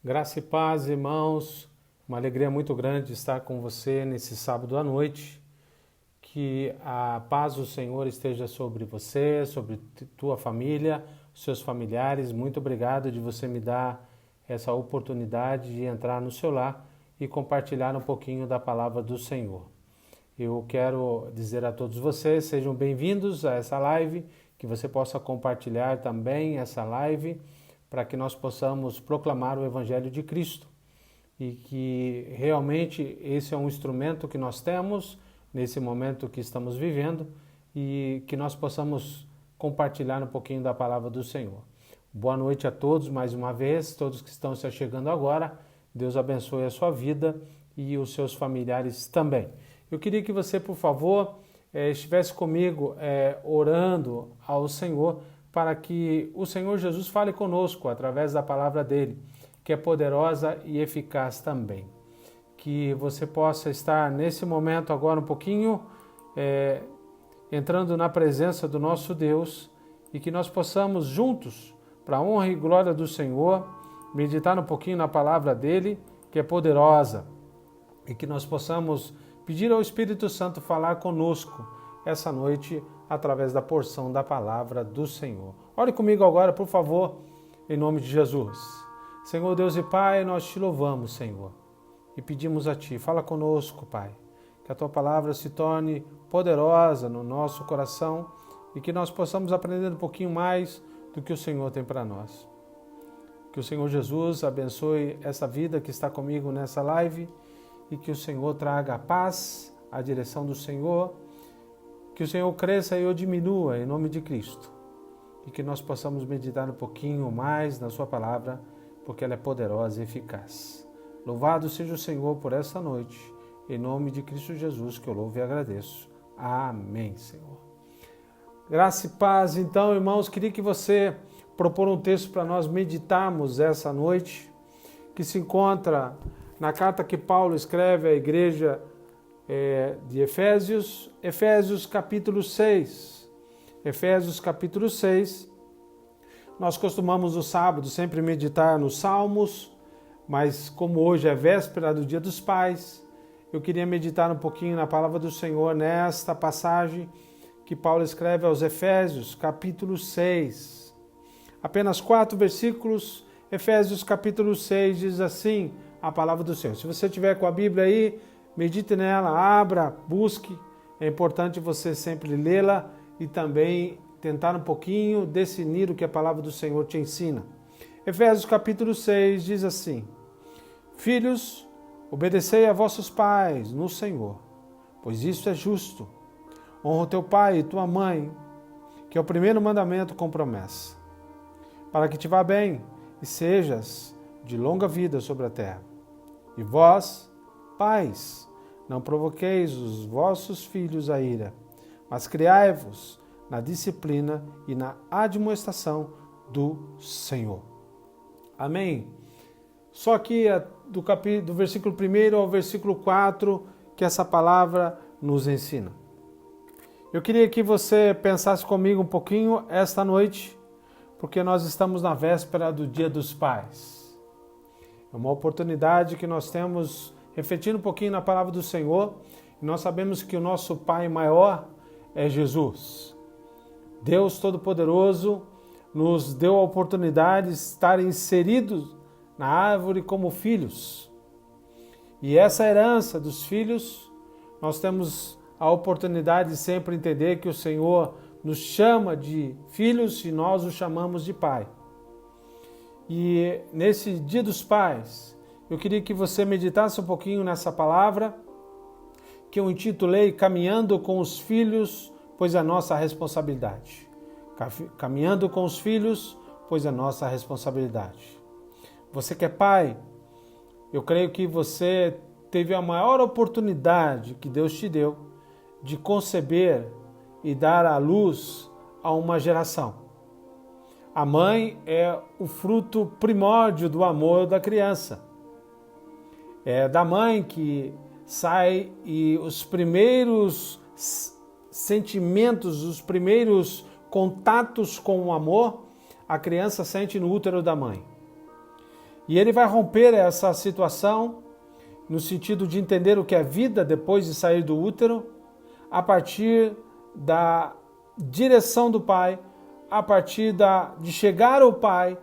Graça e paz, irmãos. Uma alegria muito grande estar com você nesse sábado à noite. Que a paz do Senhor esteja sobre você, sobre tua família, seus familiares. Muito obrigado de você me dar essa oportunidade de entrar no seu lar e compartilhar um pouquinho da palavra do Senhor. Eu quero dizer a todos vocês, sejam bem-vindos a essa live, que você possa compartilhar também essa live, para que nós possamos proclamar o Evangelho de Cristo e que realmente esse é um instrumento que nós temos nesse momento que estamos vivendo e que nós possamos compartilhar um pouquinho da palavra do Senhor. Boa noite a todos mais uma vez, todos que estão se chegando agora. Deus abençoe a sua vida e os seus familiares também. Eu queria que você, por favor, estivesse comigo orando ao Senhor, para que o Senhor Jesus fale conosco através da palavra dele, que é poderosa e eficaz também. Que você possa estar nesse momento agora um pouquinho entrando na presença do nosso Deus e que nós possamos juntos, para a honra e glória do Senhor, meditar um pouquinho na palavra dele, que é poderosa, e que nós possamos pedir ao Espírito Santo falar conosco essa noite através da porção da palavra do Senhor. Ore comigo agora, por favor, em nome de Jesus. Senhor Deus e Pai, nós te louvamos, Senhor, e pedimos a Ti, fala conosco, Pai, que a Tua palavra se torne poderosa no nosso coração e que nós possamos aprender um pouquinho mais do que o Senhor tem para nós. Que o Senhor Jesus abençoe essa vida que está comigo nessa live e que o Senhor traga a paz, a direção do Senhor, que o Senhor cresça e eu diminua em nome de Cristo e que nós possamos meditar um pouquinho mais na sua palavra, porque ela é poderosa e eficaz. Louvado seja o Senhor por essa noite, em nome de Cristo Jesus que eu louvo e agradeço. Amém, Senhor. Graça e paz, então, irmãos, queria que você propor um texto para nós meditarmos essa noite, que se encontra na carta que Paulo escreve à igreja de Efésios, Efésios capítulo 6. Efésios capítulo 6. Nós costumamos no sábado sempre meditar nos Salmos, mas como hoje é véspera do Dia dos Pais, eu queria meditar um pouquinho na palavra do Senhor nesta passagem que Paulo escreve aos Efésios, capítulo 6. Apenas 4 versículos. Efésios capítulo 6 diz assim a palavra do Senhor. Se você tiver com a Bíblia aí, medite nela, abra, busque. É importante você sempre lê-la e também tentar um pouquinho definir o que a palavra do Senhor te ensina. Efésios capítulo 6 diz assim: Filhos, obedecei a vossos pais no Senhor, pois isso é justo. Honra o teu pai e tua mãe, que é o primeiro mandamento com promessa, para que te vá bem e sejas de longa vida sobre a terra. E vós, pais, não provoqueis os vossos filhos a ira, mas criai-vos na disciplina e na admoestação do Senhor. Amém? Só aqui do versículo 1 ao versículo 4 que essa palavra nos ensina. Eu queria que você pensasse comigo um pouquinho esta noite, porque nós estamos na véspera do Dia dos Pais. É uma oportunidade que nós temos refletindo um pouquinho na palavra do Senhor, e nós sabemos que o nosso Pai maior é Jesus. Deus Todo-Poderoso nos deu a oportunidade de estar inseridos na árvore como filhos. E essa herança dos filhos, nós temos a oportunidade de sempre entender que o Senhor nos chama de filhos e nós o chamamos de pai. E nesse Dia dos Pais, eu queria que você meditasse um pouquinho nessa palavra, que eu intitulei Caminhando com os Filhos, pois é a nossa responsabilidade. Caminhando com os filhos, pois é a nossa responsabilidade. Você que é pai, eu creio que você teve a maior oportunidade que Deus te deu de conceber e dar à luz a uma geração. A mãe é o fruto primórdio do amor da criança. É da mãe que sai e os primeiros sentimentos, os primeiros contatos com o amor, a criança sente no útero da mãe. E ele vai romper essa situação no sentido de entender o que é vida depois de sair do útero, a partir da direção do pai, a partir de chegar ao pai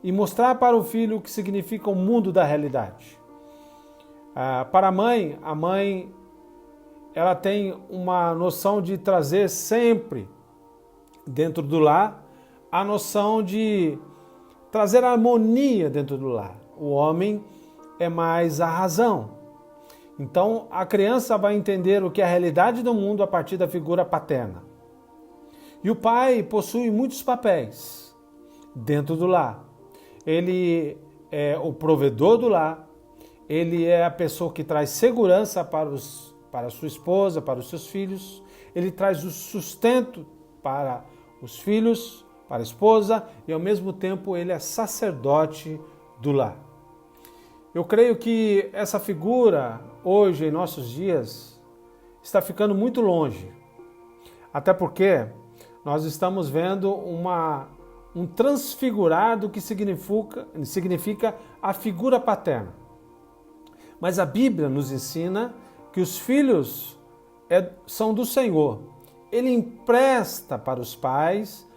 e mostrar para o filho o que significa o mundo da realidade. Para a mãe ela tem uma noção de trazer sempre dentro do lar a noção de trazer harmonia dentro do lar. O homem é mais a razão. Então a criança vai entender o que é a realidade do mundo a partir da figura paterna. E o pai possui muitos papéis dentro do lar. Ele é o provedor do lar, ele é a pessoa que traz segurança para a sua esposa, para os seus filhos, ele traz o sustento para os filhos, para a esposa, e ao mesmo tempo ele é sacerdote do lar. Eu creio que essa figura, hoje, em nossos dias, está ficando muito longe. Até porque nós estamos vendo um transfigurar do que significa a figura paterna. Mas a Bíblia nos ensina que os filhos são do Senhor. Ele empresta para os pais,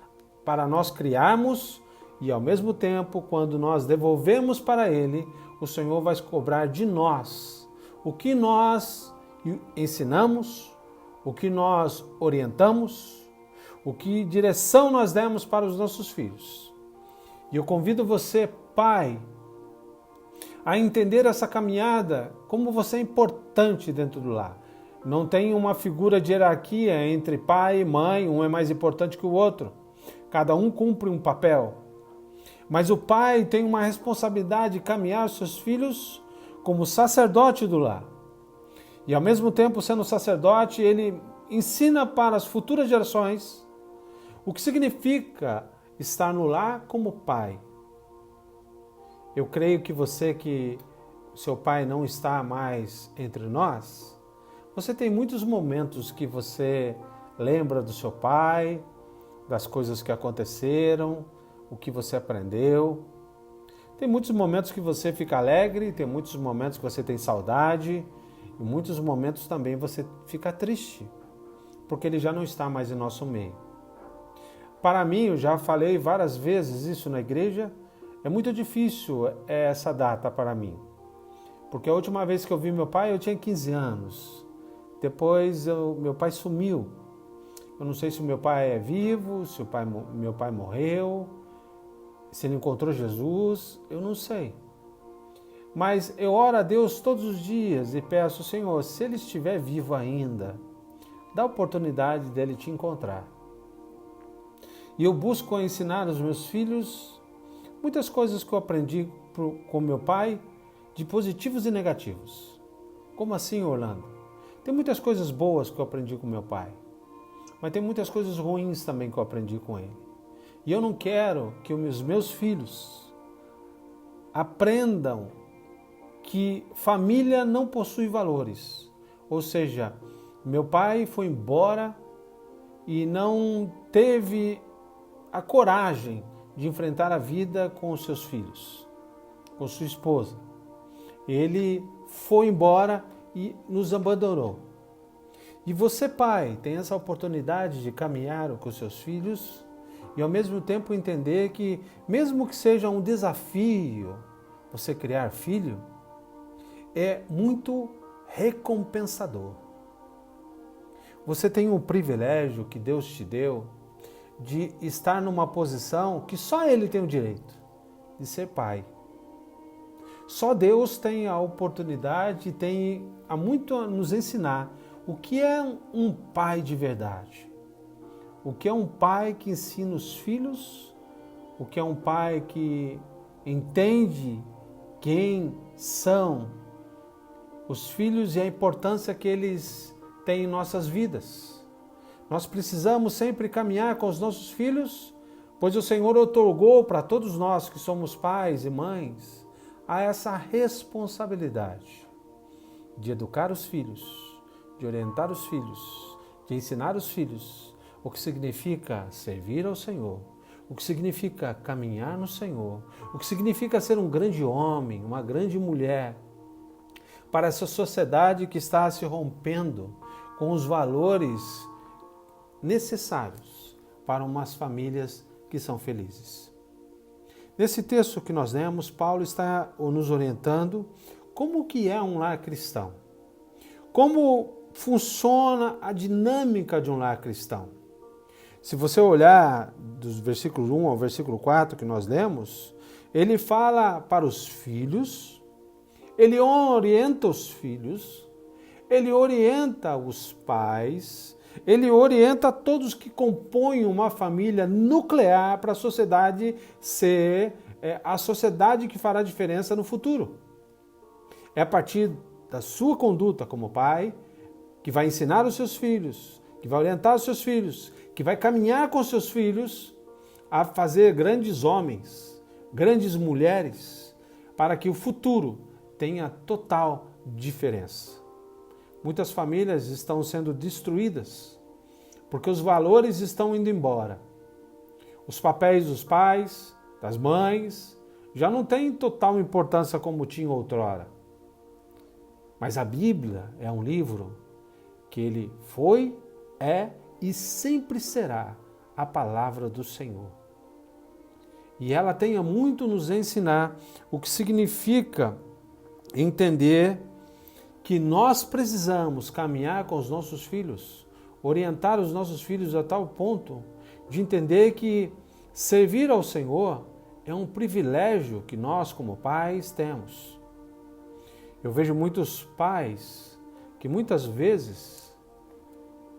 para nós criarmos, e ao mesmo tempo, quando nós devolvemos para Ele, o Senhor vai cobrar de nós o que nós ensinamos, o que nós orientamos, o que direção nós demos para os nossos filhos. E eu convido você, pai, a entender essa caminhada, como você é importante dentro do lar. Não tem uma figura de hierarquia entre pai e mãe, um é mais importante que o outro. Cada um cumpre um papel. Mas o pai tem uma responsabilidade de caminhar os seus filhos como sacerdote do lar. E ao mesmo tempo, sendo sacerdote, ele ensina para as futuras gerações o que significa estar no lar como pai. Eu creio que seu pai não está mais entre nós, você tem muitos momentos que você lembra do seu pai, das coisas que aconteceram, o que você aprendeu. Tem muitos momentos que você fica alegre, tem muitos momentos que você tem saudade, e muitos momentos também você fica triste, porque ele já não está mais em nosso meio. Para mim, eu já falei várias vezes isso na igreja, é muito difícil essa data para mim, porque a última vez que eu vi meu pai eu tinha 15 anos, depois meu pai sumiu. Eu não sei se o meu pai é vivo, se meu pai morreu, se ele encontrou Jesus, eu não sei. Mas eu oro a Deus todos os dias e peço, Senhor, se ele estiver vivo ainda, dá a oportunidade dele te encontrar. E eu busco ensinar aos meus filhos muitas coisas que eu aprendi com meu pai, de positivos e negativos. Como assim, Orlando? Tem muitas coisas boas que eu aprendi com meu pai, mas tem muitas coisas ruins também que eu aprendi com ele. E eu não quero que os meus filhos aprendam que família não possui valores. Ou seja, meu pai foi embora e não teve a coragem de enfrentar a vida com os seus filhos, com sua esposa. Ele foi embora e nos abandonou. E você, pai, tem essa oportunidade de caminhar com os seus filhos e ao mesmo tempo entender que, mesmo que seja um desafio você criar filho, é muito recompensador. Você tem o privilégio que Deus te deu de estar numa posição que só Ele tem o direito de ser pai. Só Deus tem a oportunidade, tem há muito a nos ensinar o que é um pai de verdade. O que é um pai que ensina os filhos, o que é um pai que entende quem são os filhos e a importância que eles têm em nossas vidas. Nós precisamos sempre caminhar com os nossos filhos, pois o Senhor otorgou para todos nós que somos pais e mães a essa responsabilidade de educar os filhos, de orientar os filhos, de ensinar os filhos o que significa servir ao Senhor, o que significa caminhar no Senhor, o que significa ser um grande homem, uma grande mulher, para essa sociedade que está se rompendo com os valores necessários para umas famílias que são felizes. Nesse texto que nós lemos, Paulo está nos orientando como que é um lar cristão, como funciona a dinâmica de um lar cristão. Se você olhar dos versículos 1 ao versículo 4 que nós lemos, ele fala para os filhos, ele orienta os filhos, ele orienta os pais, ele orienta todos que compõem uma família nuclear para a sociedade ser a sociedade que fará diferença no futuro. É a partir da sua conduta como pai que vai ensinar os seus filhos, que vai orientar os seus filhos, que vai caminhar com os seus filhos a fazer grandes homens, grandes mulheres, para que o futuro tenha total diferença. Muitas famílias estão sendo destruídas porque os valores estão indo embora. Os papéis dos pais, das mães, já não têm total importância como tinha outrora. Mas a Bíblia é um livro que ele foi, é e sempre será a palavra do Senhor. E ela tem muito nos ensinar o que significa entender que nós precisamos caminhar com os nossos filhos, orientar os nossos filhos a tal ponto de entender que servir ao Senhor é um privilégio que nós, como pais, temos. Eu vejo muitos pais que muitas vezes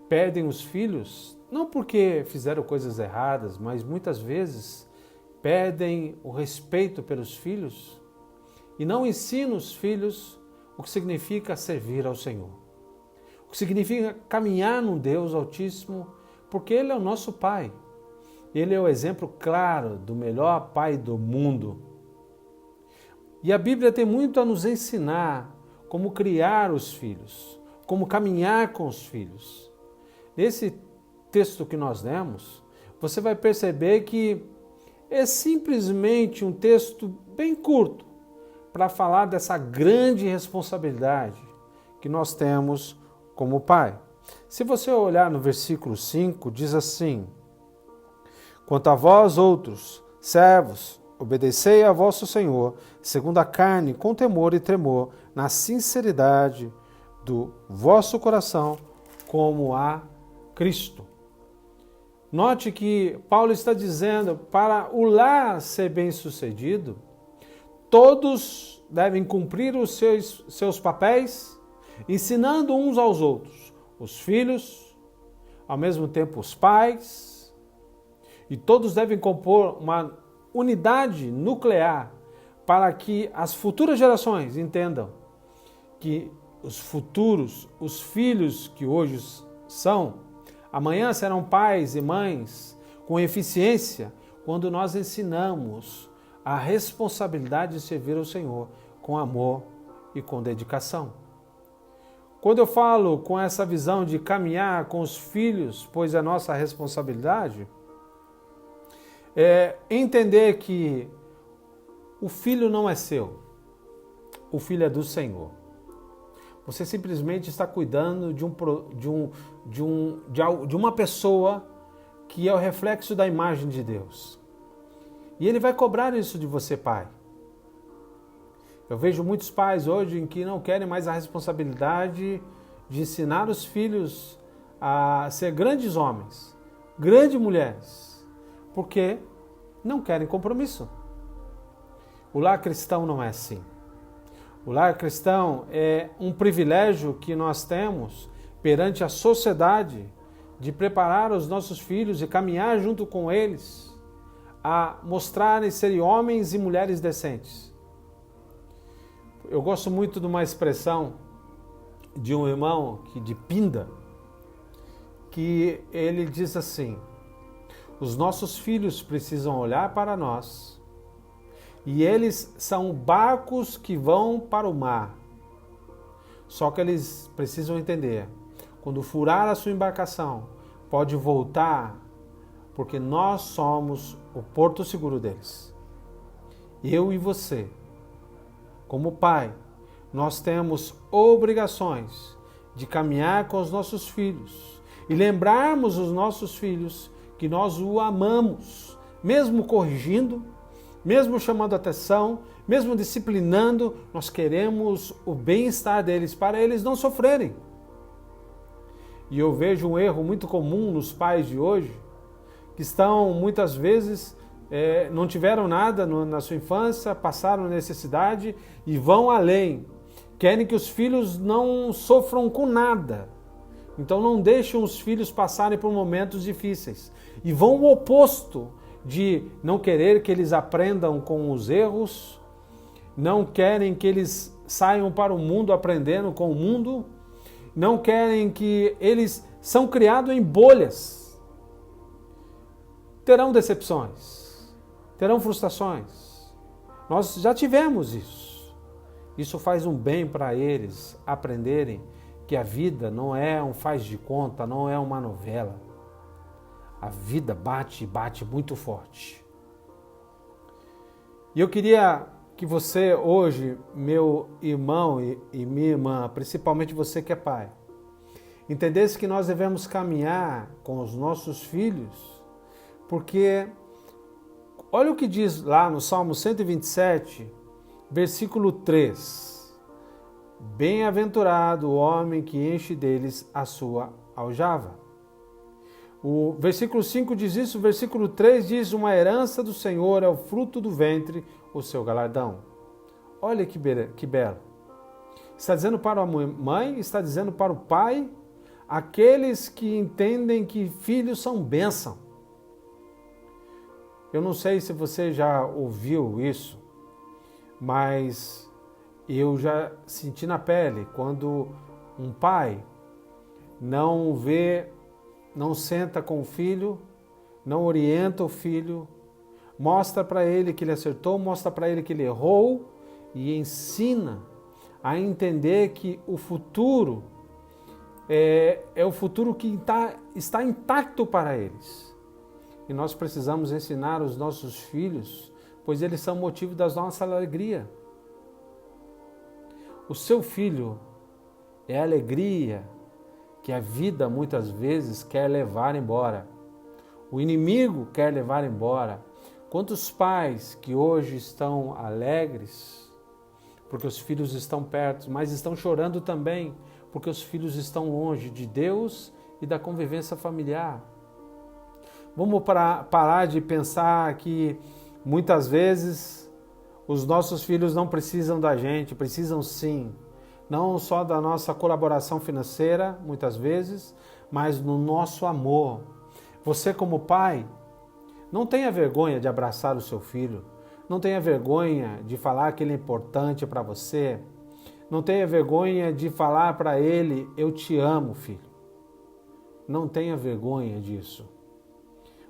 perdem os filhos, não porque fizeram coisas erradas, mas muitas vezes perdem o respeito pelos filhos e não ensinam os filhos o que significa servir ao Senhor. O que significa caminhar num Deus Altíssimo, porque Ele é o nosso Pai. Ele é o exemplo claro do melhor Pai do mundo. E a Bíblia tem muito a nos ensinar como criar os filhos, como caminhar com os filhos. Nesse texto que nós lemos, você vai perceber que é simplesmente um texto bem curto para falar dessa grande responsabilidade que nós temos como pai. Se você olhar no versículo 5, diz assim: quanto a vós outros, servos, obedecei a vosso Senhor, segundo a carne, com temor e tremor, na sinceridade do vosso coração, como a Cristo. Note que Paulo está dizendo, para o lar ser bem-sucedido, todos devem cumprir os seus papéis, ensinando uns aos outros, os filhos, ao mesmo tempo os pais, e todos devem compor uma unidade nuclear para que as futuras gerações entendam que os filhos que hoje são, amanhã serão pais e mães com eficiência quando nós ensinamos a responsabilidade de servir ao Senhor com amor e com dedicação. Quando eu falo com essa visão de caminhar com os filhos, pois é nossa responsabilidade, é entender que o filho não é seu, o filho é do Senhor. Você simplesmente está cuidando de uma pessoa que é o reflexo da imagem de Deus. E Ele vai cobrar isso de você, pai. Eu vejo muitos pais hoje em que não querem mais a responsabilidade de ensinar os filhos a ser grandes homens, grandes mulheres, porque não querem compromisso. O lar cristão não é assim. O lar cristão é um privilégio que nós temos perante a sociedade de preparar os nossos filhos e caminhar junto com eles a mostrarem serem homens e mulheres decentes. Eu gosto muito de uma expressão de um irmão de Pinda, que ele diz assim: os nossos filhos precisam olhar para nós e eles são barcos que vão para o mar. Só que eles precisam entender, quando furar a sua embarcação, pode voltar porque nós somos o porto seguro deles. Eu e você, como pai, nós temos obrigações de caminhar com os nossos filhos e lembrarmos os nossos filhos que nós o amamos, mesmo corrigindo, mesmo chamando atenção, mesmo disciplinando, nós queremos o bem-estar deles, para eles não sofrerem. E eu vejo um erro muito comum nos pais de hoje, que estão muitas vezes, não tiveram nada na sua infância, passaram necessidade e vão além. Querem que os filhos não sofram com nada. Então não deixam os filhos passarem por momentos difíceis. E vão o oposto de não querer que eles aprendam com os erros, não querem que eles saiam para o mundo aprendendo com o mundo, não querem que eles são criados em bolhas. Terão decepções, terão frustrações. Nós já tivemos isso. Isso faz um bem para eles aprenderem que a vida não é um faz de conta, não é uma novela. A vida bate e bate muito forte. E eu queria que você hoje, meu irmão e minha irmã, principalmente você que é pai, entendesse que nós devemos caminhar com os nossos filhos, porque olha o que diz lá no Salmo 127, versículo 3. Bem-aventurado o homem que enche deles a sua aljava. O versículo 5 diz isso, o versículo 3 diz: uma herança do Senhor é o fruto do ventre, o seu galardão. Olha que belo. Está dizendo para a mãe, está dizendo para o pai, aqueles que entendem que filhos são bênção. Eu não sei se você já ouviu isso, mas eu já senti na pele quando um pai não senta com o filho, não orienta o filho, mostra para ele que ele acertou, mostra para ele que ele errou e ensina a entender que o futuro é o futuro que está intacto para eles. E nós precisamos ensinar os nossos filhos, pois eles são motivo da nossa alegria. O seu filho é a alegria que a vida muitas vezes quer levar embora. O inimigo quer levar embora. Quantos pais que hoje estão alegres porque os filhos estão perto, mas estão chorando também porque os filhos estão longe de Deus e da convivência familiar. Vamos parar de pensar que muitas vezes os nossos filhos não precisam da gente, precisam sim. Não só da nossa colaboração financeira, muitas vezes, mas no nosso amor. Você como pai, não tenha vergonha de abraçar o seu filho. Não tenha vergonha de falar que ele é importante para você. Não tenha vergonha de falar para ele, eu te amo, filho. Não tenha vergonha disso.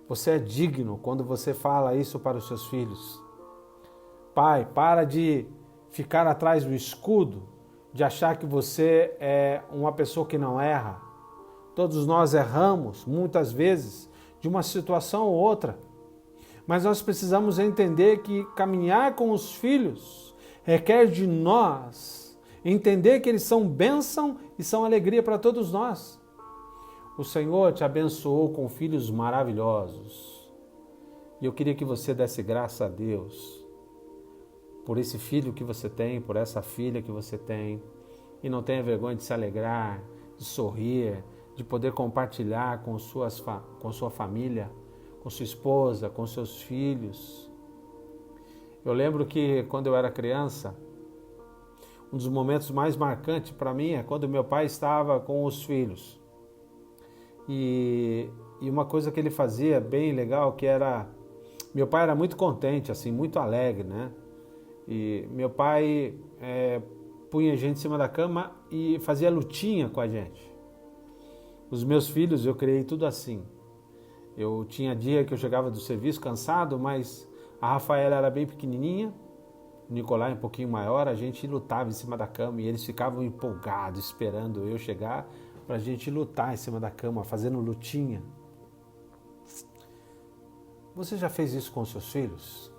Você é digno quando você fala isso para os seus filhos. Pai, para de ficar atrás do escudo, de achar que você é uma pessoa que não erra. Todos nós erramos, muitas vezes, de uma situação ou outra. Mas nós precisamos entender que caminhar com os filhos requer de nós entender que eles são bênção e são alegria para todos nós. O Senhor te abençoou com filhos maravilhosos. E eu queria que você desse graça a Deus por esse filho que você tem, por essa filha que você tem. E não tenha vergonha de se alegrar, de sorrir, de poder compartilhar com sua família, com sua esposa, com seus filhos. Eu lembro que quando eu era criança, um dos momentos mais marcantes para mim é quando meu pai estava com os filhos. E uma coisa que ele fazia bem legal, que era... Meu pai era muito contente, assim, muito alegre, né? E meu pai punha a gente em cima da cama e fazia lutinha com a gente. Os meus filhos, eu criei tudo assim. Eu tinha dia que eu chegava do serviço cansado, mas a Rafaela era bem pequenininha, o Nicolai um pouquinho maior, a gente lutava em cima da cama e eles ficavam empolgados, esperando eu chegar para a gente lutar em cima da cama, fazendo lutinha. Você já fez isso com os seus filhos?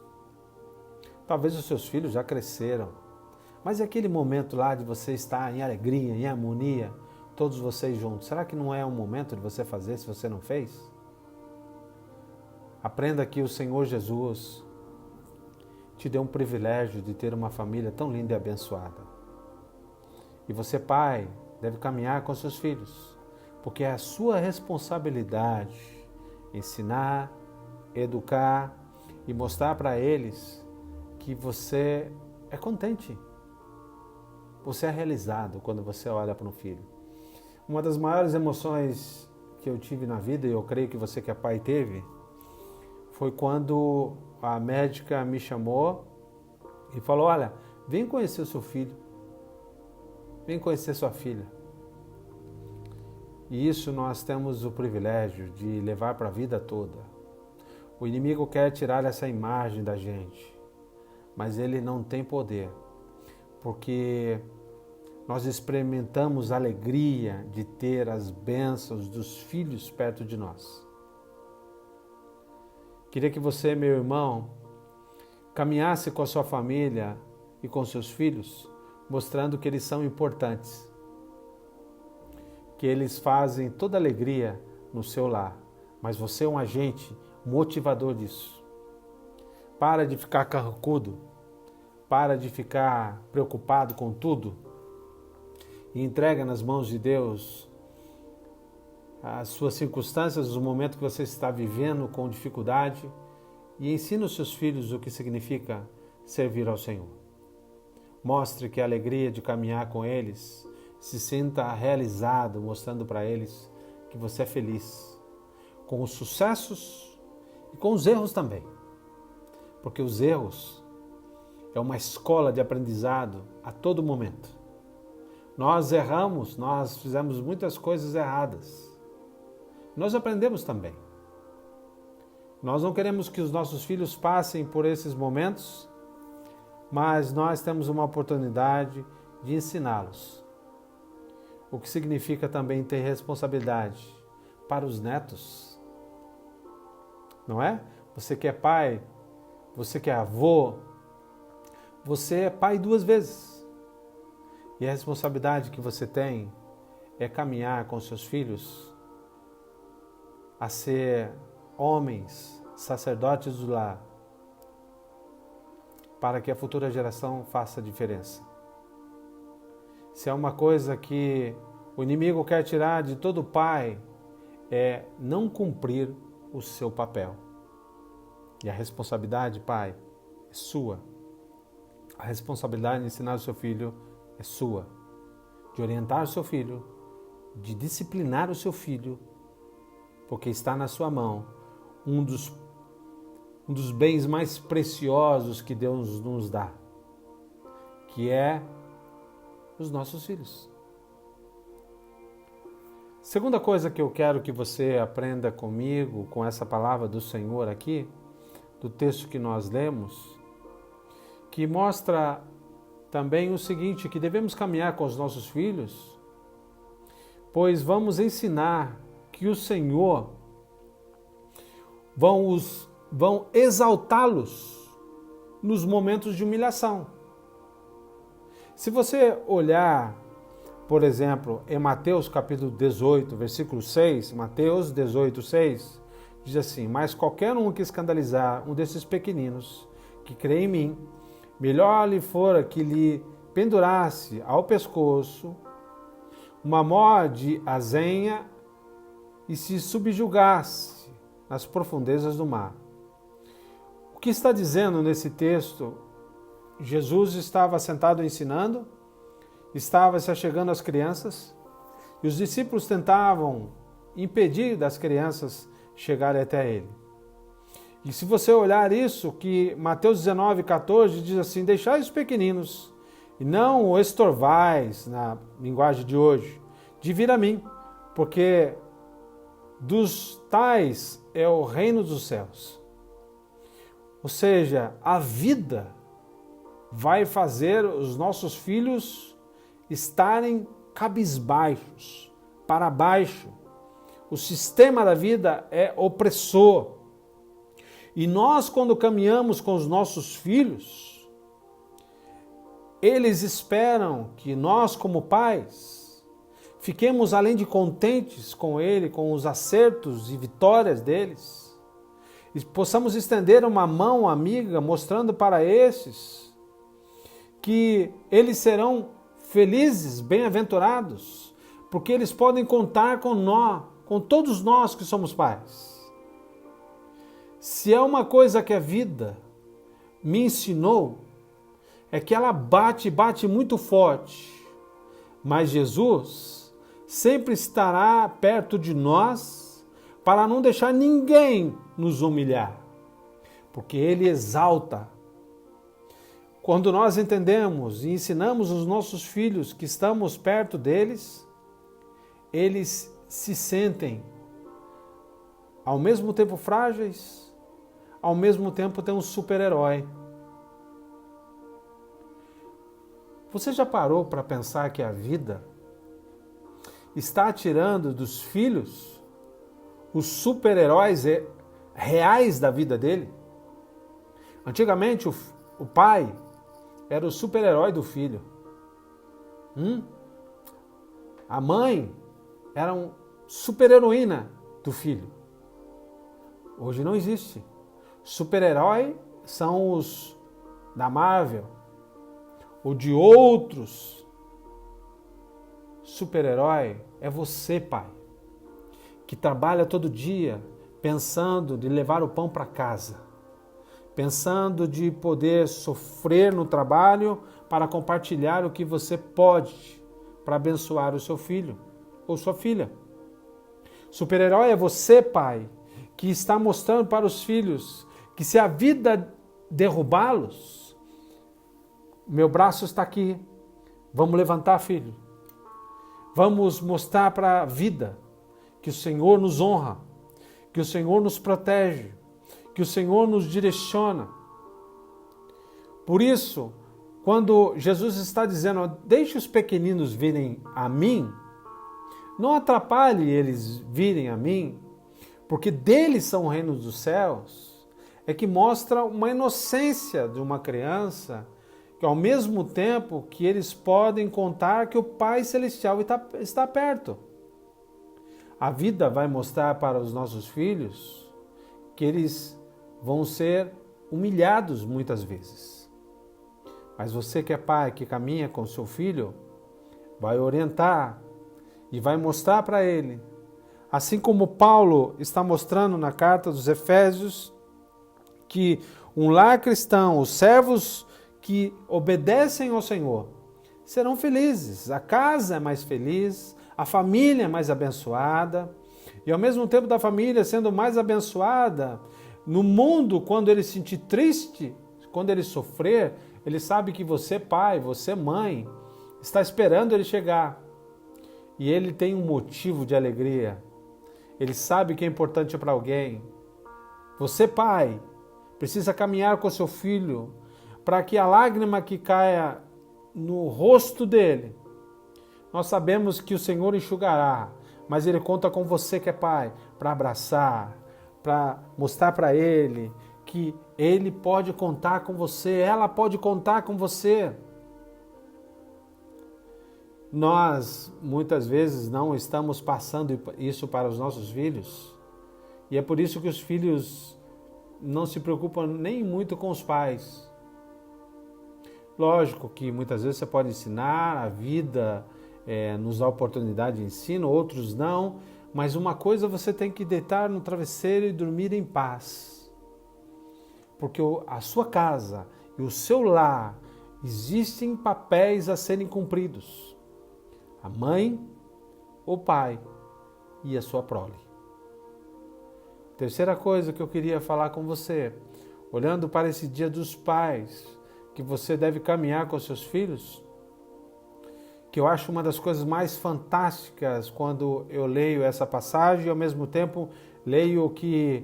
Talvez os seus filhos já cresceram, mas é aquele momento lá de você estar em alegria, em harmonia, todos vocês juntos. Será que não é um momento de você fazer se você não fez? Aprenda que o Senhor Jesus te deu um privilégio de ter uma família tão linda e abençoada. E você, pai, deve caminhar com seus filhos, porque é a sua responsabilidade ensinar, educar e mostrar para eles que você é contente. Você é realizado quando você olha para um filho. Uma das maiores emoções que eu tive na vida, e eu creio que você que é pai teve, foi quando a médica me chamou e falou: olha, vem conhecer o seu filho, vem conhecer sua filha. E isso nós temos o privilégio de levar para a vida toda. O inimigo quer tirar essa imagem da gente, mas ele não tem poder, porque nós experimentamos a alegria de ter as bênçãos dos filhos perto de nós. Queria que você, meu irmão, caminhasse com a sua família e com seus filhos, mostrando que eles são importantes, que eles fazem toda alegria no seu lar, mas você é um agente motivador disso. Para de ficar carrancudo, para de ficar preocupado com tudo e entrega nas mãos de Deus as suas circunstâncias, os momentos que você está vivendo com dificuldade e ensina os seus filhos o que significa servir ao Senhor. Mostre que a alegria de caminhar com eles, se sinta realizado, mostrando para eles que você é feliz, com os sucessos e com os erros também. Porque os erros é uma escola de aprendizado a todo momento. Nós erramos, nós fizemos muitas coisas erradas. Nós aprendemos também. Nós não queremos que os nossos filhos passem por esses momentos, mas nós temos uma oportunidade de ensiná-los. O que significa também ter responsabilidade para os netos. Não é? Você que é pai, você que é avô, você é pai 2 vezes. E a responsabilidade que você tem é caminhar com seus filhos a ser homens, sacerdotes do lar, para que a futura geração faça a diferença. Se é uma coisa que o inimigo quer tirar de todo pai, é não cumprir o seu papel. E a responsabilidade, pai, é sua. A responsabilidade de ensinar o seu filho é sua. De orientar o seu filho, de disciplinar o seu filho, porque está na sua mão um dos bens mais preciosos que Deus nos dá, que é os nossos filhos. Segunda coisa que eu quero que você aprenda comigo, com essa palavra do Senhor aqui, do texto que nós lemos, que mostra também o seguinte, que devemos caminhar com os nossos filhos, pois vamos ensinar que o Senhor vão exaltá-los nos momentos de humilhação. Se você olhar, por exemplo, em Mateus capítulo 18, versículo 6, Mateus 18, 6, diz assim: mas qualquer um que escandalizar um desses pequeninos que crê em mim, melhor lhe fora que lhe pendurasse ao pescoço uma mó de azenha e se subjugasse nas profundezas do mar. O que está dizendo nesse texto? Jesus estava sentado ensinando, estava se achegando às crianças, e os discípulos tentavam impedir das crianças chegarem até ele. E se você olhar isso, que Mateus 19, 14 diz assim: deixai os pequeninos, e não o estorvais, na linguagem de hoje, de vir a mim, porque dos tais é o reino dos céus. Ou seja, a vida vai fazer os nossos filhos estarem cabisbaixos, para baixo. O sistema da vida é opressor. E nós, quando caminhamos com os nossos filhos, eles esperam que nós, como pais, fiquemos além de contentes com ele, com os acertos e vitórias deles, e possamos estender uma mão amiga mostrando para esses que eles serão felizes, bem-aventurados, porque eles podem contar com nós, com todos nós que somos pais. Se é uma coisa que a vida me ensinou, é que ela bate muito forte, mas Jesus sempre estará perto de nós para não deixar ninguém nos humilhar, porque Ele exalta. Quando nós entendemos e ensinamos os nossos filhos que estamos perto deles, eles se sentem ao mesmo tempo frágeis, ao mesmo tempo tem um super-herói. Você já parou para pensar que a vida está tirando dos filhos os super-heróis reais da vida dele? Antigamente o pai era o super-herói do filho. A mãe era uma super-heroína do filho. Hoje não existe. Super-herói são os da Marvel ou de outros. Super-herói é você, pai, que trabalha todo dia pensando de levar o pão para casa, pensando de poder sofrer no trabalho para compartilhar o que você pode para abençoar o seu filho ou sua filha. Super-herói é você, pai, que está mostrando para os filhos que se a vida derrubá-los, meu braço está aqui, vamos levantar, filho. Vamos mostrar para a vida que o Senhor nos honra, que o Senhor nos protege, que o Senhor nos direciona. Por isso, quando Jesus está dizendo, deixe os pequeninos virem a mim, não atrapalhe eles virem a mim, porque deles são o reino dos céus, é que mostra uma inocência de uma criança, que ao mesmo tempo que eles podem contar que o Pai Celestial está perto. A vida vai mostrar para os nossos filhos que eles vão ser humilhados muitas vezes. Mas você que é pai, que caminha com seu filho, vai orientar e vai mostrar para ele, assim como Paulo está mostrando na carta dos Efésios, que um lar cristão, os servos que obedecem ao Senhor, serão felizes. A casa é mais feliz, a família é mais abençoada, e ao mesmo tempo da família sendo mais abençoada, no mundo, quando ele se sentir triste, quando ele sofrer, ele sabe que você, pai, você, mãe, está esperando ele chegar. E ele tem um motivo de alegria. Ele sabe que é importante para alguém. Você, pai, precisa caminhar com seu filho para que a lágrima que caia no rosto dele, nós sabemos que o Senhor enxugará, mas Ele conta com você que é pai, para abraçar, para mostrar para ele que ele pode contar com você, ela pode contar com você. Nós, muitas vezes, não estamos passando isso para os nossos filhos, e é por isso que os filhos não se preocupam nem muito com os pais. Lógico que muitas vezes você pode ensinar, a vida nos dá oportunidade de ensino, outros não, mas uma coisa você tem que deitar no travesseiro e dormir em paz. Porque a sua casa e o seu lar existem papéis a serem cumpridos. A mãe, o pai e a sua prole. Terceira coisa que eu queria falar com você, olhando para esse Dia dos Pais, que você deve caminhar com seus filhos, que eu acho uma das coisas mais fantásticas quando eu leio essa passagem e ao mesmo tempo leio o que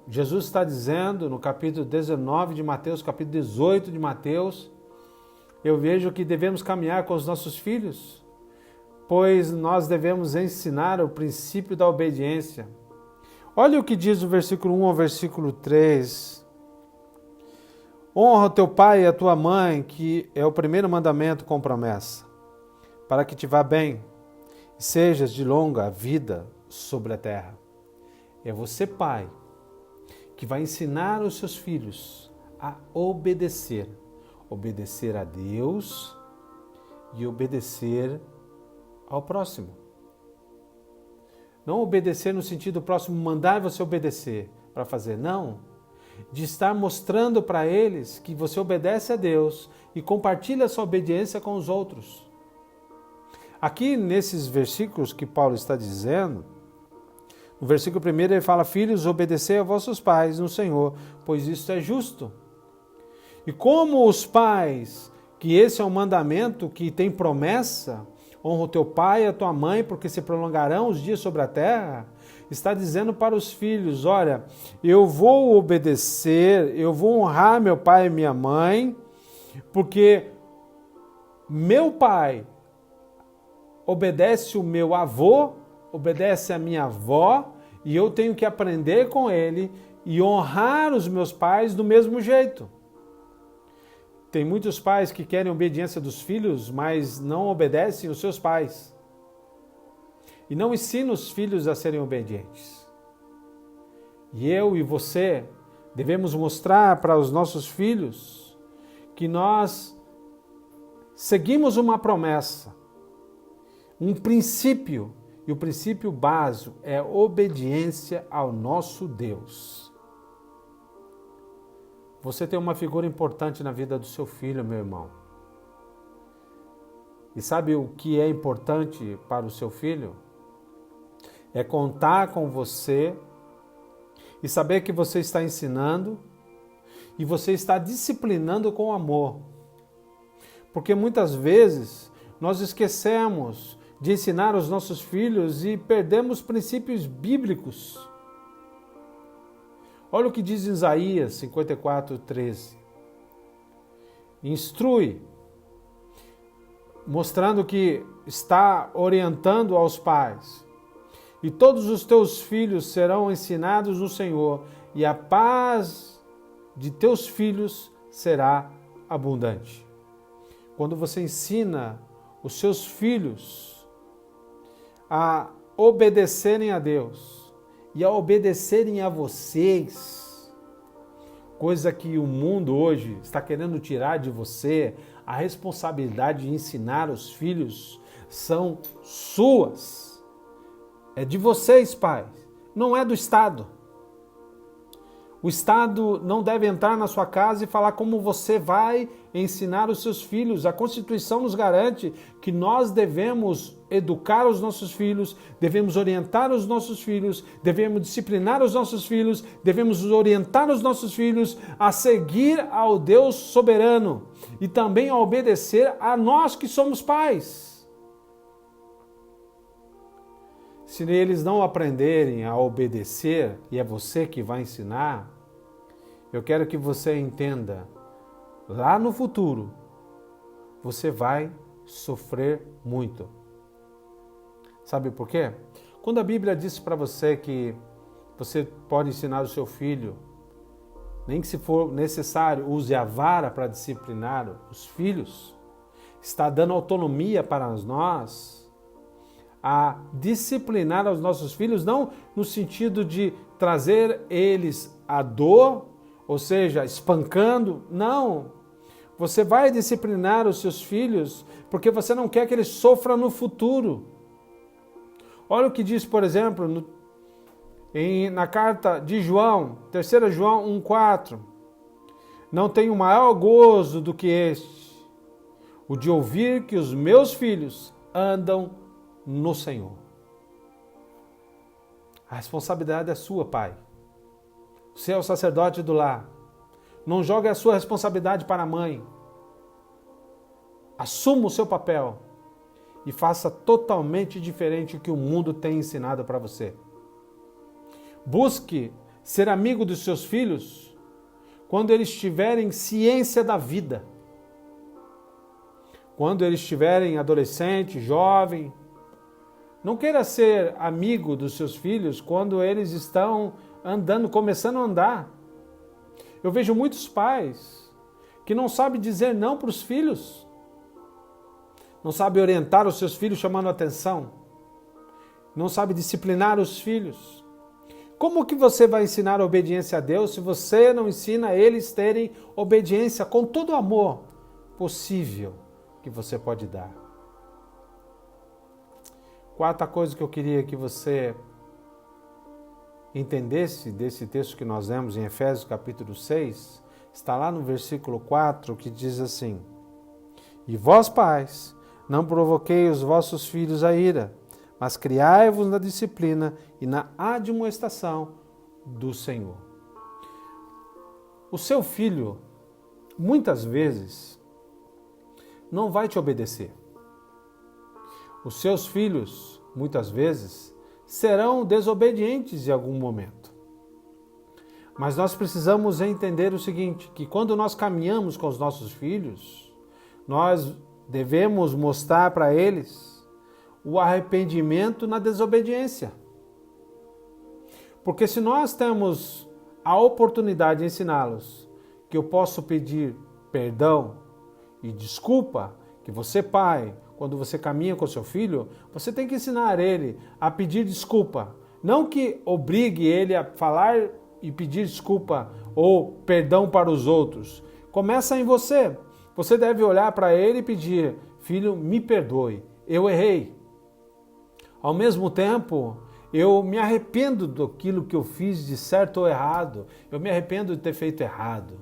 Jesus está dizendo no capítulo 19 de Mateus, capítulo 18 de Mateus. Eu vejo que devemos caminhar com os nossos filhos, pois nós devemos ensinar o princípio da obediência. Olha o que diz o versículo 1 ao versículo 3. Honra o teu pai e a tua mãe, que é o primeiro mandamento com promessa, para que te vá bem e sejas de longa vida sobre a terra. É você, pai, que vai ensinar os seus filhos a obedecer. Obedecer a Deus e obedecer ao próximo. Não obedecer no sentido próximo, mandar você obedecer para fazer. Não. De estar mostrando para eles que você obedece a Deus e compartilha a sua obediência com os outros. Aqui, nesses versículos que Paulo está dizendo, no versículo 1 ele fala: filhos, obedecei a vossos pais no Senhor, pois isso é justo. E como os pais, que esse é um mandamento que tem promessa, honra o teu pai e a tua mãe, porque se prolongarão os dias sobre a terra, está dizendo para os filhos: olha, eu vou obedecer, eu vou honrar meu pai e minha mãe, porque meu pai obedece o meu avô, obedece a minha avó, e eu tenho que aprender com ele e honrar os meus pais do mesmo jeito. Tem muitos pais que querem a obediência dos filhos, mas não obedecem os seus pais. E não ensinam os filhos a serem obedientes. E eu e você devemos mostrar para os nossos filhos que nós seguimos uma promessa, um princípio, e o princípio básico é obediência ao nosso Deus. Você tem uma figura importante na vida do seu filho, meu irmão. E sabe o que é importante para o seu filho? É contar com você e saber que você está ensinando e você está disciplinando com amor. Porque muitas vezes nós esquecemos de ensinar os nossos filhos e perdemos princípios bíblicos. Olha o que diz Isaías 54:13. Instrui, mostrando que está orientando aos pais. E todos os teus filhos serão ensinados no Senhor, e a paz de teus filhos será abundante. Quando você ensina os seus filhos a obedecerem a Deus e a obedecerem a vocês, coisa que o mundo hoje está querendo tirar de você, a responsabilidade de ensinar os filhos são suas. É de vocês, pais, não é do Estado. O Estado não deve entrar na sua casa e falar como você vai ensinar os seus filhos. A Constituição nos garante que nós devemos educar os nossos filhos, devemos orientar os nossos filhos, devemos disciplinar os nossos filhos, devemos orientar os nossos filhos a seguir ao Deus soberano e também a obedecer a nós que somos pais. Se eles não aprenderem a obedecer, e é você que vai ensinar, eu quero que você entenda, lá no futuro, você vai sofrer muito. Sabe por quê? Quando a Bíblia diz para você que você pode ensinar o seu filho, nem que se for necessário, use a vara para disciplinar os filhos, está dando autonomia para nós, a disciplinar os nossos filhos, não no sentido de trazer eles à dor, ou seja, espancando, não. Você vai disciplinar os seus filhos porque você não quer que eles sofram no futuro. Olha o que diz, por exemplo, na carta de João, 3 João 1,4. Não tenho maior gozo do que este, o de ouvir que os meus filhos andam no Senhor. A responsabilidade é sua, pai. Você é o sacerdote do lar. Não jogue a sua responsabilidade para a mãe. Assuma o seu papel e faça totalmente diferente do que o mundo tem ensinado para você. Busque ser amigo dos seus filhos quando eles tiverem ciência da vida. Quando eles estiverem adolescente, jovem, Não queira ser amigo dos seus filhos quando eles estão andando, começando a andar. Eu vejo muitos pais que não sabem dizer não para os filhos, não sabem orientar os seus filhos chamando atenção, não sabem disciplinar os filhos. Como que você vai ensinar a obediência a Deus se você não ensina eles a terem obediência com todo o amor possível que você pode dar? Quarta coisa que eu queria que você entendesse desse texto que nós lemos em Efésios capítulo 6, está lá no versículo 4, que diz assim: E vós, pais, não provoquei os vossos filhos a ira, mas criai-vos na disciplina e na admoestação do Senhor. O seu filho, muitas vezes, não vai te obedecer. Os seus filhos, muitas vezes, serão desobedientes em algum momento. Mas nós precisamos entender o seguinte, que quando nós caminhamos com os nossos filhos, nós devemos mostrar para eles o arrependimento na desobediência. Porque se nós temos a oportunidade de ensiná-los que eu posso pedir perdão e desculpa, que você, pai, quando você caminha com seu filho, você tem que ensinar ele a pedir desculpa. Não que obrigue ele a falar e pedir desculpa ou perdão para os outros. Começa em você. Você deve olhar para ele e pedir: filho, me perdoe, eu errei. Ao mesmo tempo, eu me arrependo daquilo que eu fiz de certo ou errado. Eu me arrependo de ter feito errado.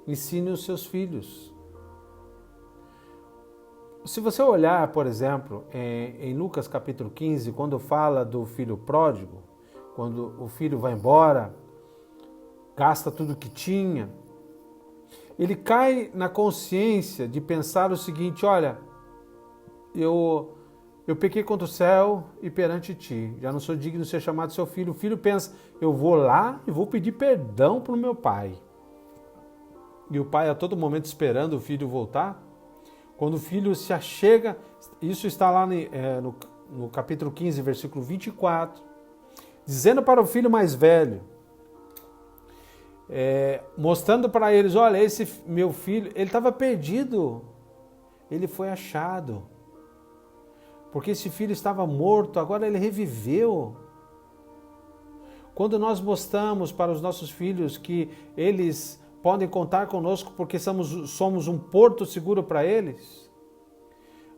Ensine os seus filhos. Se você olhar, por exemplo, em Lucas capítulo 15, quando fala do filho pródigo, quando o filho vai embora, gasta tudo que tinha, ele cai na consciência de pensar o seguinte: olha, eu pequei contra o céu e perante ti, já não sou digno de ser chamado seu filho. O filho pensa: eu vou lá e vou pedir perdão para o meu pai. E o pai a todo momento esperando o filho voltar. Quando o filho se achega, isso está lá no capítulo 15, versículo 24, dizendo para o filho mais velho, mostrando para eles: olha, esse meu filho, ele estava perdido, ele foi achado. Porque esse filho estava morto, agora ele reviveu. Quando nós mostramos para os nossos filhos que eles podem contar conosco porque somos um porto seguro para eles,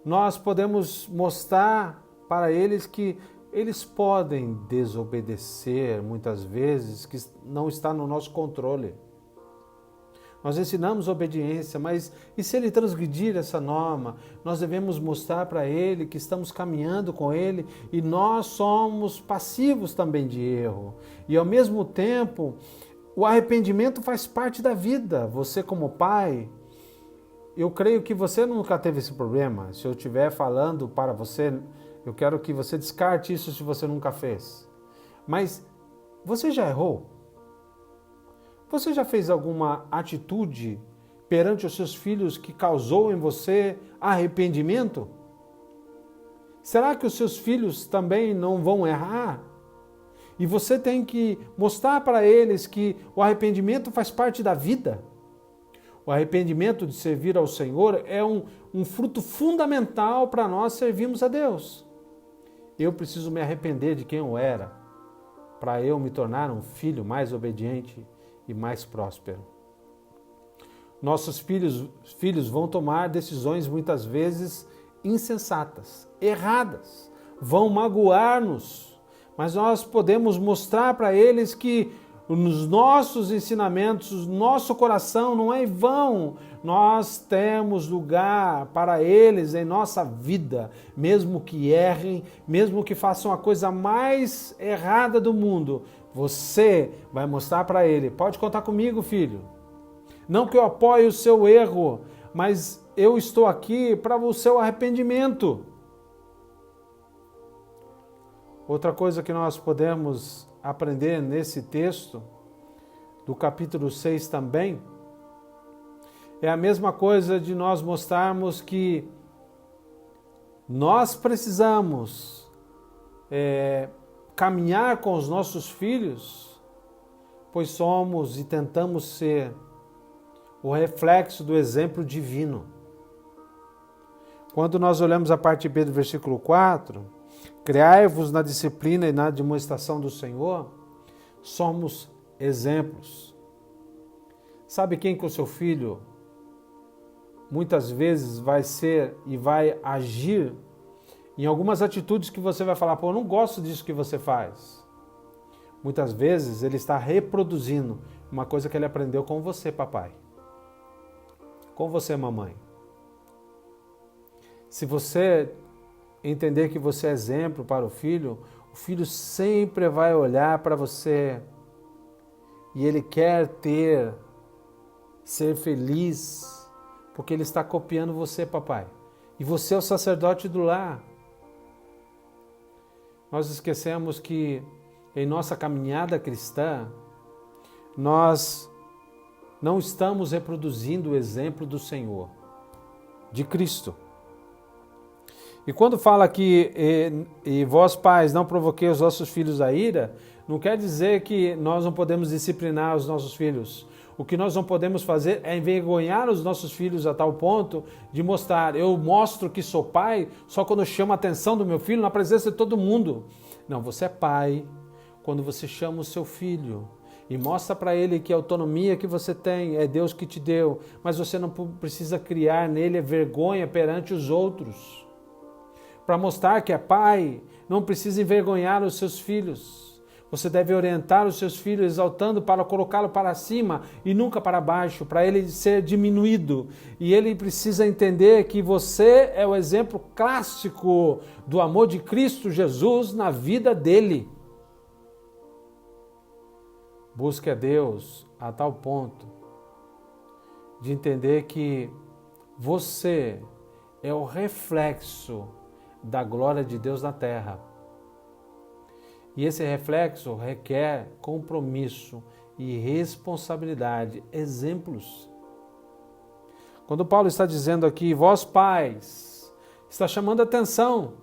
nós podemos mostrar para eles que eles podem desobedecer muitas vezes, que não está no nosso controle. Nós ensinamos obediência, mas e se ele transgredir essa norma? Nós devemos mostrar para ele que estamos caminhando com ele e nós somos passivos também de erro. E ao mesmo tempo, o arrependimento faz parte da vida. Você como pai, eu creio que você nunca teve esse problema. Se eu estiver falando para você, eu quero que você descarte isso se você nunca fez. Mas você já errou? Você já fez alguma atitude perante os seus filhos que causou em você arrependimento? Será que os seus filhos também não vão errar? E você tem que mostrar para eles que o arrependimento faz parte da vida. O arrependimento de servir ao Senhor é um fruto fundamental para nós servirmos a Deus. Eu preciso me arrepender de quem eu era, para eu me tornar um filho mais obediente e mais próspero. Nossos filhos vão tomar decisões muitas vezes insensatas, erradas, vão magoar-nos, mas nós podemos mostrar para eles que os nossos ensinamentos, o nosso coração não é em vão. Nós temos lugar para eles em nossa vida, mesmo que errem, mesmo que façam a coisa mais errada do mundo. Você vai mostrar para ele: pode contar comigo, filho. Não que eu apoie o seu erro, mas eu estou aqui para o seu arrependimento. Outra coisa que nós podemos aprender nesse texto, do capítulo 6 também, é a mesma coisa de nós mostrarmos que Nós precisamos caminhar com os nossos filhos, pois somos e tentamos ser o reflexo do exemplo divino. Quando nós olhamos a parte B do versículo 4, criai-vos na disciplina e na admoestação do Senhor, somos exemplos. Sabe quem que o seu filho muitas vezes vai ser e vai agir em algumas atitudes que você vai falar, pô, eu não gosto disso que você faz. Muitas vezes ele está reproduzindo uma coisa que ele aprendeu com você, papai. Com você, mamãe. Se você entender que você é exemplo para o filho sempre vai olhar para você e ele quer ser feliz, porque ele está copiando você, papai. E você é o sacerdote do lar. Nós esquecemos que em nossa caminhada cristã, nós não estamos reproduzindo o exemplo do Senhor, de Cristo. E quando fala que e vós pais não provoquei os vossos filhos a ira, não quer dizer que nós não podemos disciplinar os nossos filhos. O que nós não podemos fazer é envergonhar os nossos filhos a tal ponto de mostrar, eu mostro que sou pai só quando eu chamo a atenção do meu filho na presença de todo mundo. Não, você é pai quando você chama o seu filho e mostra para ele que a autonomia que você tem é Deus que te deu, mas você não precisa criar nele vergonha perante os outros. Para mostrar que é pai, não precisa envergonhar os seus filhos. Você deve orientar os seus filhos exaltando para colocá-lo para cima e nunca para baixo, para ele ser diminuído. E ele precisa entender que você é o exemplo clássico do amor de Cristo Jesus na vida dele. Busque a Deus a tal ponto de entender que você é o reflexo da glória de Deus na terra. E esse reflexo requer compromisso e responsabilidade, exemplos. Quando Paulo está dizendo aqui, vós pais, está chamando atenção,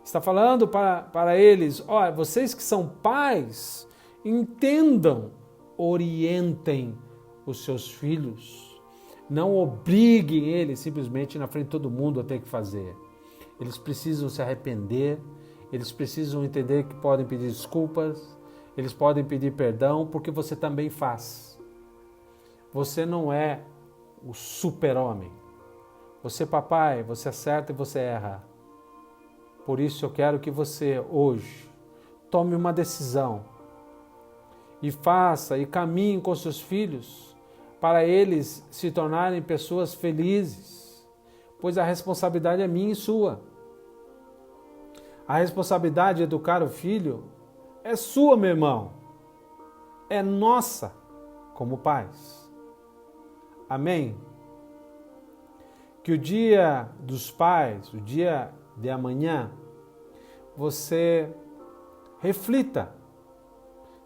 está falando para eles, olha, vocês que são pais, entendam, orientem os seus filhos, não obriguem eles simplesmente na frente de todo mundo a ter que fazer. Eles precisam se arrepender, eles precisam entender que podem pedir desculpas, eles podem pedir perdão, porque você também faz. Você não é o super-homem. Você, papai, você acerta e você erra. Por isso eu quero que você, hoje, tome uma decisão e faça e caminhe com seus filhos para eles se tornarem pessoas felizes. Pois a responsabilidade é minha e sua. A responsabilidade de educar o filho é sua, meu irmão. É nossa, como pais. Amém? Que o dia dos pais, o dia de amanhã, você reflita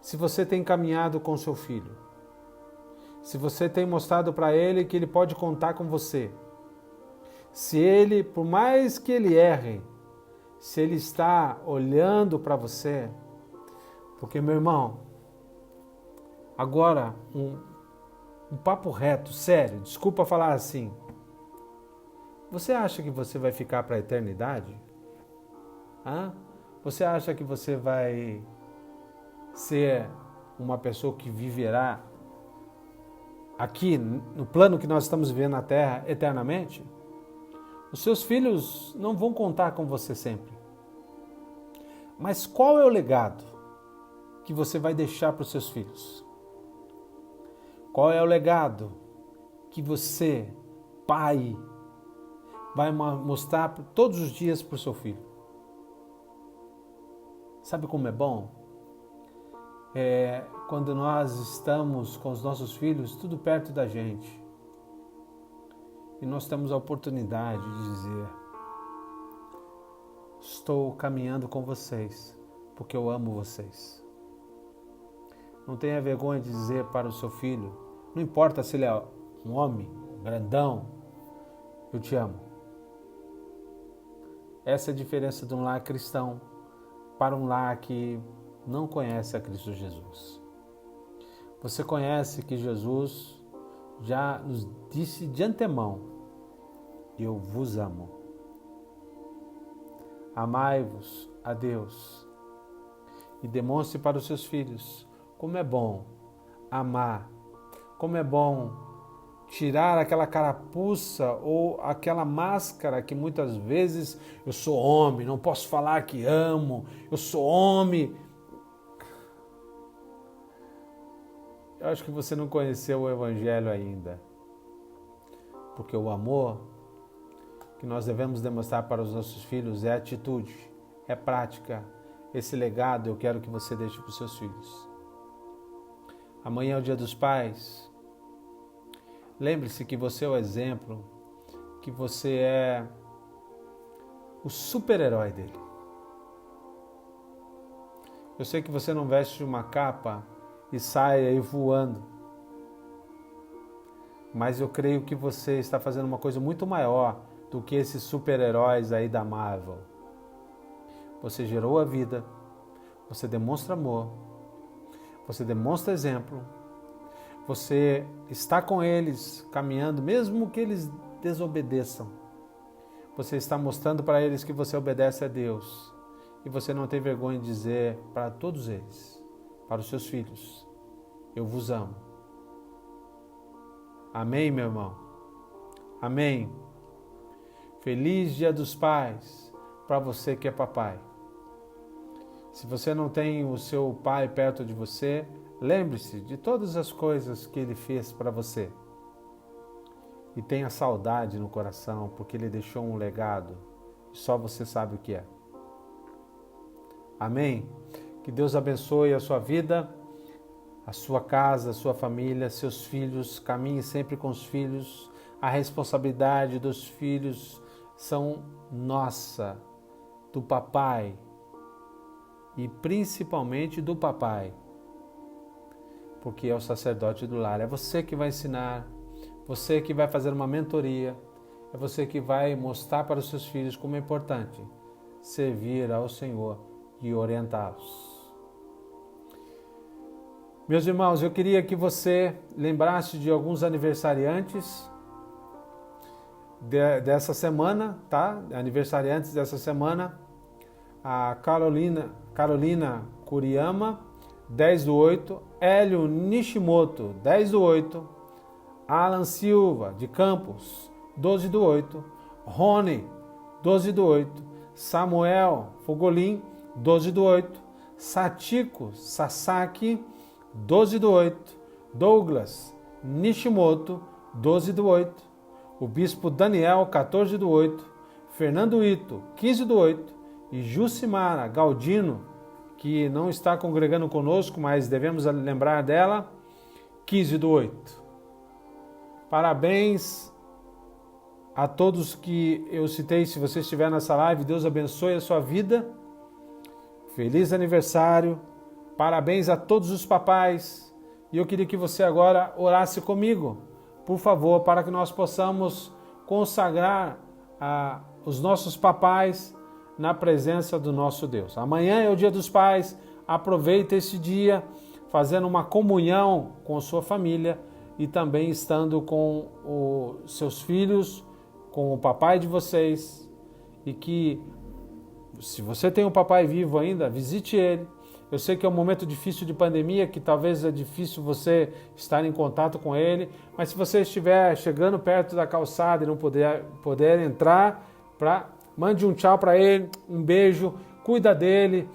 se você tem caminhado com seu filho. Se você tem mostrado para ele que ele pode contar com você. Se ele, por mais que ele erre, se ele está olhando para você, porque, meu irmão, agora, um papo reto, sério, desculpa falar assim, você acha que você vai ficar para a eternidade? Você acha que você vai ser uma pessoa que viverá aqui, no plano que nós estamos vivendo na Terra, eternamente? Os seus filhos não vão contar com você sempre. Mas qual é o legado que você vai deixar para os seus filhos? Qual é o legado que você, pai, vai mostrar todos os dias para o seu filho? Sabe como é bom? É quando nós estamos com os nossos filhos tudo perto da gente. E nós temos a oportunidade de dizer, estou caminhando com vocês, porque eu amo vocês. Não tenha vergonha de dizer para o seu filho, não importa se ele é um homem, grandão, eu te amo. Essa é a diferença de um lar cristão para um lar que não conhece a Cristo Jesus. Você conhece que Jesus já nos disse de antemão: eu vos amo. Amai-vos a Deus e demonstre para os seus filhos como é bom amar, como é bom tirar aquela carapuça ou aquela máscara que muitas vezes eu sou homem, não posso falar que amo, eu sou homem. Eu acho que você não conheceu o Evangelho ainda, porque o amor que nós devemos demonstrar para os nossos filhos é atitude, é prática. Esse legado eu quero que você deixe para os seus filhos. Amanhã é o Dia dos Pais. Lembre-se que você é o exemplo, que você é o super-herói dele. Eu sei que você não veste uma capa e sai aí voando, mas eu creio que você está fazendo uma coisa muito maior do que esses super-heróis aí da Marvel. Você gerou a vida, você demonstra amor, você demonstra exemplo, você está com eles caminhando, mesmo que eles desobedeçam. Você está mostrando para eles que você obedece a Deus e você não tem vergonha de dizer para todos eles, para os seus filhos: eu vos amo. Amém, meu irmão? Amém. Feliz Dia dos Pais para você que é papai. Se você não tem o seu pai perto de você, lembre-se de todas as coisas que ele fez para você. E tenha saudade no coração, porque ele deixou um legado e só você sabe o que é. Amém? Que Deus abençoe a sua vida, a sua casa, a sua família, seus filhos. Caminhe sempre com os filhos. A responsabilidade dos filhos são nossa, do papai e principalmente do papai, porque é o sacerdote do lar. É você que vai ensinar, você que vai fazer uma mentoria, é você que vai mostrar para os seus filhos como é importante servir ao Senhor e orientá-los. Meus irmãos, eu queria que você lembrasse de alguns aniversariantes dessa semana, tá? Aniversariantes dessa semana. A Carolina Kuriyama, 10/8. Hélio Nishimoto, 10/8. Alan Silva, de Campos, 12/8. Rony, 12/8. Samuel Fogolin, 12/8. Satiko Sasaki, 12/8. Douglas Nishimoto, 12/8. O bispo Daniel, 14/8. Fernando Ito, 15/8. E Jucimara Galdino, que não está congregando conosco, mas devemos lembrar dela, 15/8. Parabéns a todos que eu citei. Se você estiver nessa live, Deus abençoe a sua vida. Feliz aniversário. Parabéns a todos os papais. E eu queria que você agora orasse comigo, por favor, para que nós possamos consagrar os nossos papais na presença do nosso Deus. Amanhã é o Dia dos Pais. Aproveita esse dia fazendo uma comunhão com a sua família e também estando com os seus filhos, com o papai de vocês. E que, se você tem um papai vivo ainda, visite ele. Eu sei que é um momento difícil de pandemia, que talvez é difícil você estar em contato com ele, mas se você estiver chegando perto da calçada e não poder entrar, mande um tchau para ele, um beijo, cuida dele,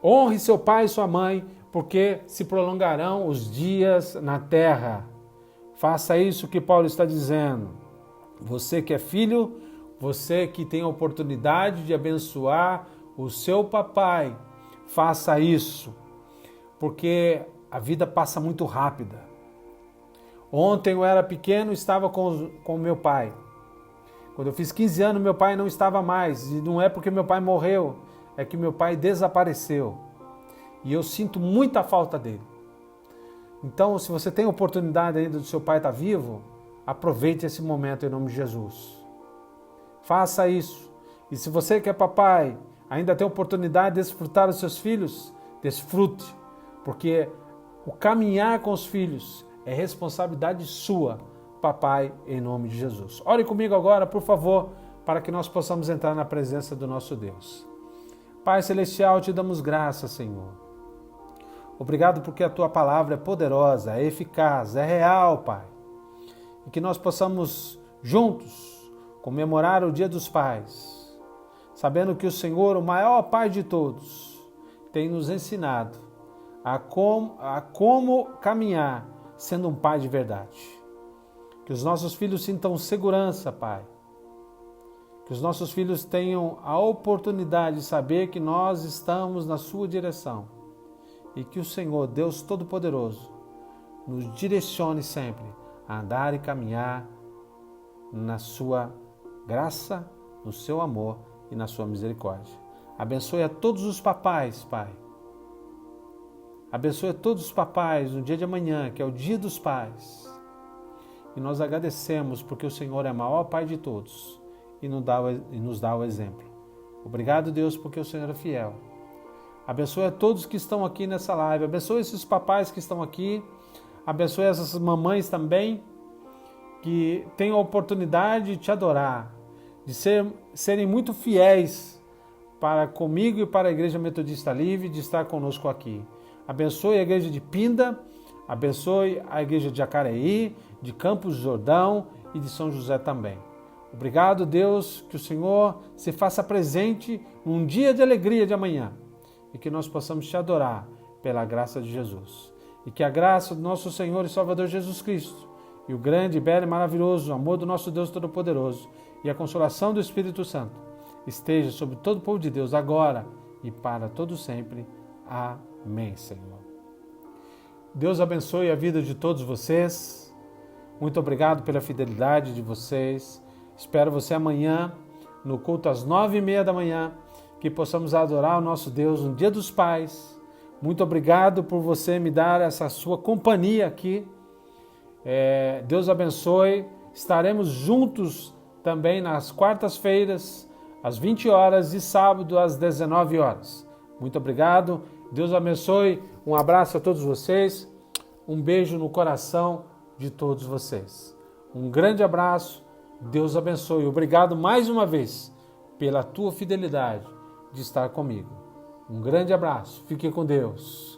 honre seu pai e sua mãe, porque se prolongarão os dias na terra. Faça isso que Paulo está dizendo. Você que é filho, você que tem a oportunidade de abençoar o seu papai, faça isso, porque a vida passa muito rápida. Ontem eu era pequeno, estava com meu pai. Quando eu fiz 15 anos, meu pai não estava mais. E não é porque meu pai morreu, é que meu pai desapareceu. E eu sinto muita falta dele. Então, se você tem a oportunidade ainda do seu pai estar vivo, aproveite esse momento em nome de Jesus. Faça isso. E se você que é papai ainda tem a oportunidade de desfrutar dos seus filhos, desfrute, porque o caminhar com os filhos é responsabilidade sua, papai, em nome de Jesus. Ore comigo agora, por favor, para que nós possamos entrar na presença do nosso Deus. Pai Celestial, te damos graças, Senhor. Obrigado porque a tua palavra é poderosa, é eficaz, é real, Pai. E que nós possamos juntos comemorar o Dia dos Pais, sabendo que o Senhor, o maior Pai de todos, tem nos ensinado a como caminhar sendo um pai de verdade. Que os nossos filhos sintam segurança, Pai. Que os nossos filhos tenham a oportunidade de saber que nós estamos na sua direção. E que o Senhor, Deus Todo-Poderoso, nos direcione sempre a andar e caminhar na sua graça, no seu amor e na sua misericórdia. Abençoe a todos os papais, Pai. Abençoe a todos os papais no dia de amanhã, que é o Dia dos Pais. E nós agradecemos porque o Senhor é o maior Pai de todos e nos dá o exemplo. Obrigado, Deus, porque o Senhor é fiel. Abençoe a todos que estão aqui nessa live. Abençoe esses papais que estão aqui. Abençoe essas mamães também que têm a oportunidade de te adorar, de serem muito fiéis para comigo e para a Igreja Metodista Livre, de estar conosco aqui. Abençoe a Igreja de Pinda, abençoe a Igreja de Jacareí, de Campos do Jordão e de São José também. Obrigado, Deus, que o Senhor se faça presente num dia de alegria de amanhã e que nós possamos te adorar pela graça de Jesus. E que a graça do nosso Senhor e Salvador Jesus Cristo e o grande, belo e maravilhoso amor do nosso Deus Todo-Poderoso e a consolação do Espírito Santo esteja sobre todo o povo de Deus agora e para todo sempre. Amém, Senhor. Deus abençoe a vida de todos vocês. Muito obrigado pela fidelidade de vocês. Espero você amanhã, no culto às 9h30 da manhã, que possamos adorar o nosso Deus no Dia dos Pais. Muito obrigado por você me dar essa sua companhia aqui. Deus abençoe. Estaremos juntos também nas quartas-feiras, às 20 horas e sábado às 19 horas. Muito obrigado. Deus abençoe. Um abraço a todos vocês. Um beijo no coração de todos vocês. Um grande abraço. Deus abençoe. Obrigado mais uma vez pela tua fidelidade de estar comigo. Um grande abraço. Fique com Deus.